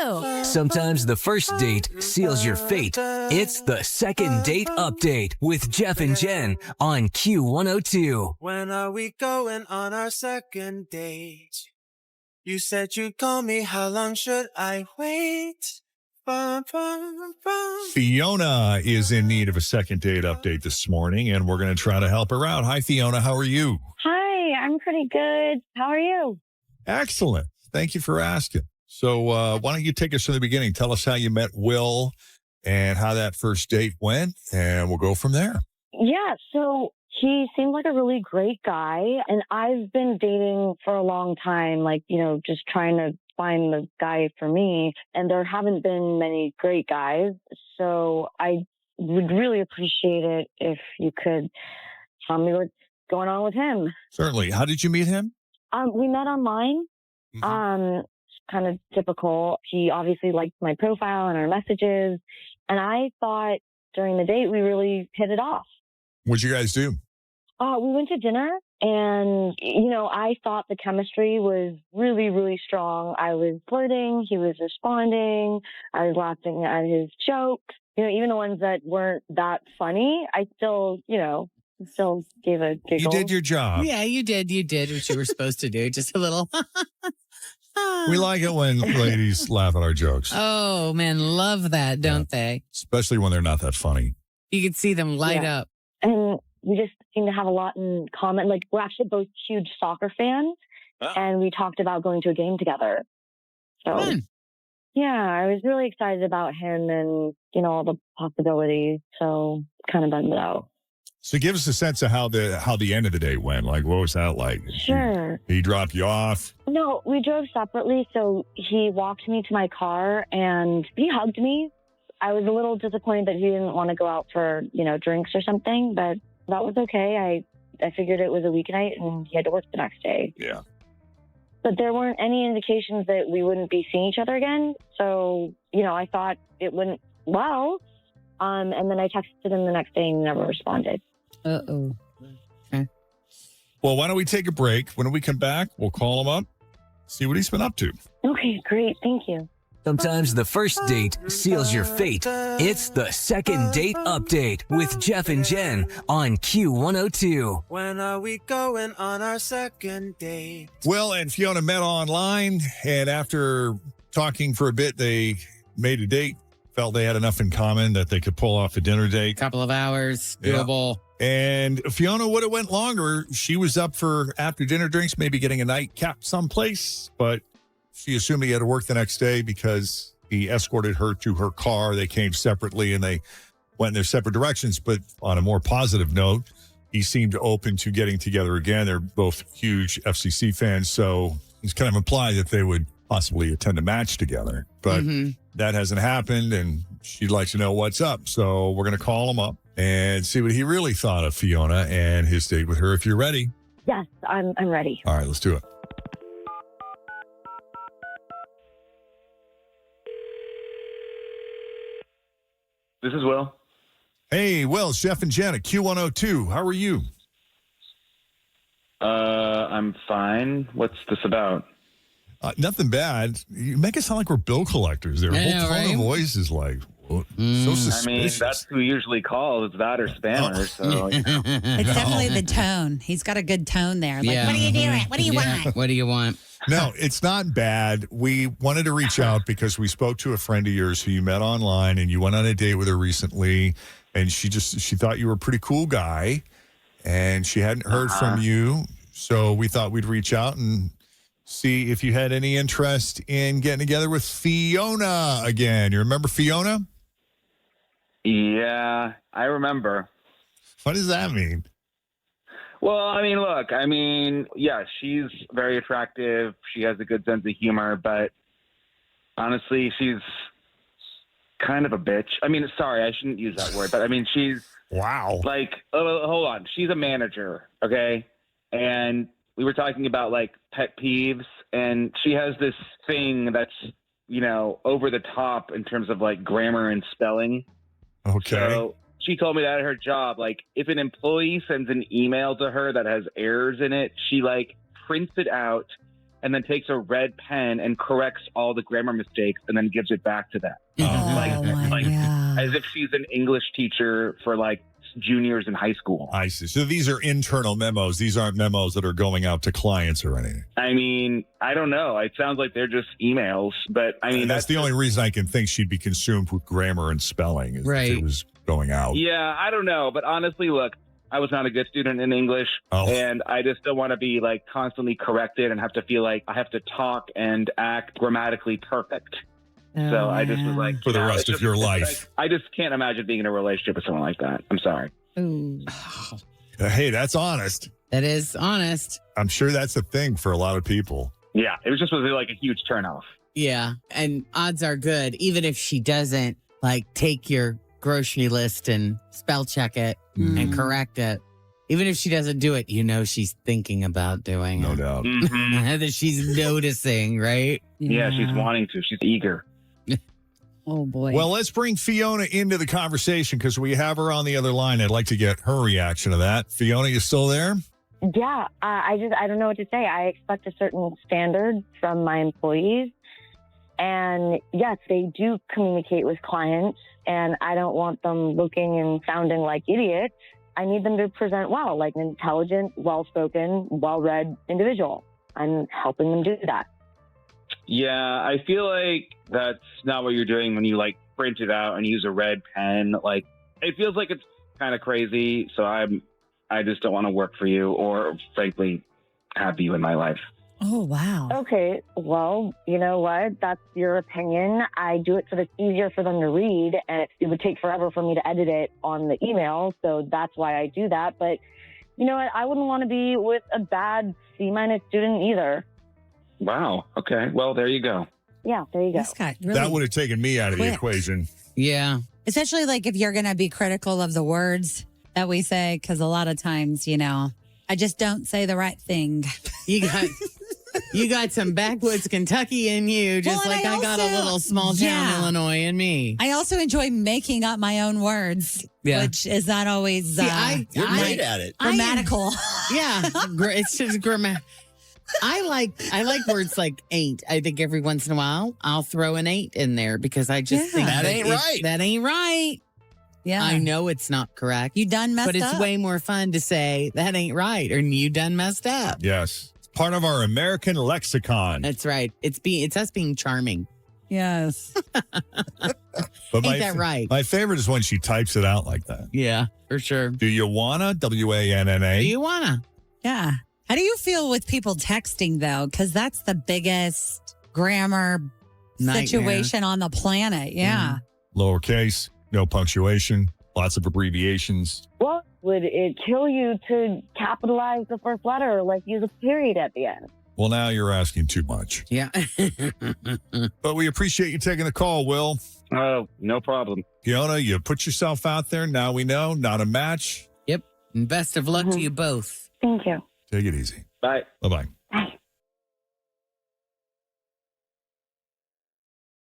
you? Sometimes the first date seals your fate. It's the second date update with Jeff and Jenn on Q102. When are we going on our second date? You said you'd call me. How long should I wait? Bum, bum, bum. Fiona is in need of a second date update this morning, and we're going to try to help her out. Hi, Fiona. How are you? Hi, I'm pretty good. How are you? Excellent. Thank you for asking. So why don't you take us from the beginning? Tell us how you met Will and how that first date went, and we'll go from there. Yeah, so he seemed like a really great guy, and I've been dating for a long time, just trying to find the guy for me, and there haven't been many great guys, so I would really appreciate it if you could tell me what's going on with him. Certainly. How did you meet him? We met online. Kind of typical. He obviously liked my profile and our messages, and I thought during the date we really hit it off. What'd you guys do? We went to dinner, and, I thought the chemistry was really, really strong. I was flirting. He was responding. I was laughing at his jokes. Even the ones that weren't that funny, I still gave a giggle. You did your job. Yeah, you did. You did what you were supposed to do. Just a little. We like it when ladies laugh at our jokes. Oh, man, love that, don't they? Especially when they're not that funny. You can see them light up. And we just seem to have a lot in common. Like, we're actually both huge soccer fans, and we talked about going to a game together. So, yeah, I was really excited about him and, all the possibilities. So, kind of bummed it out. So give us a sense of how the end of the day went. Like, what was that like? Sure. He dropped you off? No, we drove separately. So he walked me to my car and he hugged me. I was a little disappointed that he didn't want to go out for, drinks or something, but that was okay. I figured it was a weeknight and he had to work the next day. Yeah. But there weren't any indications that we wouldn't be seeing each other again. So, I thought it went well. And then I texted him the next day and he never responded. Uh-oh. Okay. Well, why don't we take a break? When we come back, we'll call him up, see what he's been up to. Okay, great. Thank you. Sometimes the first date seals your fate. It's the second date update with Jeff and Jenn on Q102. When are we going on our second date? Will and Fiona met online, and after talking for a bit, they made a date. Felt they had enough in common that they could pull off a dinner date. Couple of hours, doable. Yeah. And Fiona would have went longer. She was up for after dinner drinks, maybe getting a nightcap someplace, but she assumed he had to work the next day because he escorted her to her car. They came separately and they went in their separate directions. But on a more positive note, he seemed open to getting together again. They're both huge FCC fans, so it's kind of implied that they would possibly attend a match together. But that hasn't happened, and she'd like to know what's up. So we're going to call him up and see what he really thought of Fiona and his date with her. If you're ready. Yes, I'm ready. All right, let's do it. This is Will. Hey, Will, it's Jeff and Jenn at Q102. How are you? I'm fine. What's this about? Nothing bad. You make it sound like we're bill collectors. Their whole tone of voice is like so suspicious. I mean, that's who usually calls. It's that or spammer. So it's definitely the tone. He's got a good tone there. Like, what are you doing? What do you want? What do you want? No, it's not bad. We wanted to reach out because we spoke to a friend of yours who you met online, and you went on a date with her recently, and she thought you were a pretty cool guy, and she hadn't heard from you. So we thought we'd reach out and see if you had any interest in getting together with Fiona again. You remember Fiona? Yeah, I remember. What does that mean? Well, look, yeah, she's very attractive. She has a good sense of humor, but honestly, she's kind of a bitch. Sorry, I shouldn't use that word, but she's wow. Like, hold on. She's a manager, okay? And we were talking about like pet peeves, and she has this thing that's, over the top in terms of like grammar and spelling. Okay. So she told me that at her job, like if an employee sends an email to her that has errors in it, she like prints it out and then takes a red pen and corrects all the grammar mistakes and then gives it back to them. my God. As if she's an English teacher for like juniors in high school. I see. So these are internal memos. These aren't memos that are going out to clients or anything. I mean, I don't know. It sounds like they're just emails, but I mean, that's the only reason I can think she'd be consumed with grammar and spelling is if it was going out. Yeah, I don't know. But honestly, look, I was not a good student in English, and I just don't want to be like constantly corrected and have to feel like I have to talk and act grammatically perfect. So I just was like, for the rest of your life. I just can't imagine being in a relationship with someone like that. I'm sorry. Ooh. Hey, that's honest. That is honest. I'm sure that's a thing for a lot of people. Yeah, it was just like a huge turnoff. Yeah, and odds are good, even if she doesn't like take your grocery list and spell check it and correct it. Even if she doesn't do it, you know she's thinking about doing it. No doubt. That she's noticing, right? Yeah, she's wanting to. She's eager. Oh, boy. Well, let's bring Fiona into the conversation because we have her on the other line. I'd like to get her reaction to that. Fiona, you still there? Yeah, I don't know what to say. I expect a certain standard from my employees. And yes, they do communicate with clients, and I don't want them looking and sounding like idiots. I need them to present well, like an intelligent, well-spoken, well-read individual. I'm helping them do that. Yeah, I feel like that's not what you're doing when you like print it out and use a red pen. Like, it feels like it's kind of crazy. So I just don't want to work for you or frankly have you in my life. Oh, wow. Okay, well, you know what? That's your opinion. I do it so that it's easier for them to read, and it would take forever for me to edit it on the email, so that's why I do that. But you know what? I wouldn't want to be with a bad C- student either. Wow. Okay. Well, there you go. Yeah, there you go. This guy really That would have taken me out of the quit. equation. Yeah. Especially like if you're going to be critical of the words that we say, because a lot of times, you know, I just don't say the right thing. You got some backwoods Kentucky in you, just Well, like I got a also- little small town yeah. Illinois in me. I also enjoy making up my own words, which is not always You're great at it. grammatical. Yeah, it's just grammar. I like words like ain't. I think every once in a while I'll throw an ain't in there because I just think That ain't right. That ain't right. Yeah. I know it's not correct. You done messed but it's up. way more fun to say that ain't right or you done messed up. Yes. It's part of our American lexicon. That's right. It's us being charming. Yes. But Ain't that right? My favorite is when she types it out like that. Yeah, for sure. Do you wanna? WANNA. Do you wanna? Yeah. How do you feel with people texting though? Because that's the biggest grammar Nightmare. situation on the planet. Yeah. Lowercase, no punctuation, lots of abbreviations. Well, would it kill you to capitalize the first letter or like use a period at the end? Well, now you're asking too much. Yeah. But we appreciate you taking the call, Will. Oh, no problem. Fiona, you put yourself out there. Now we know, not a match. Yep. And best of luck to you both. Thank you. Take it easy. Bye. Bye-bye.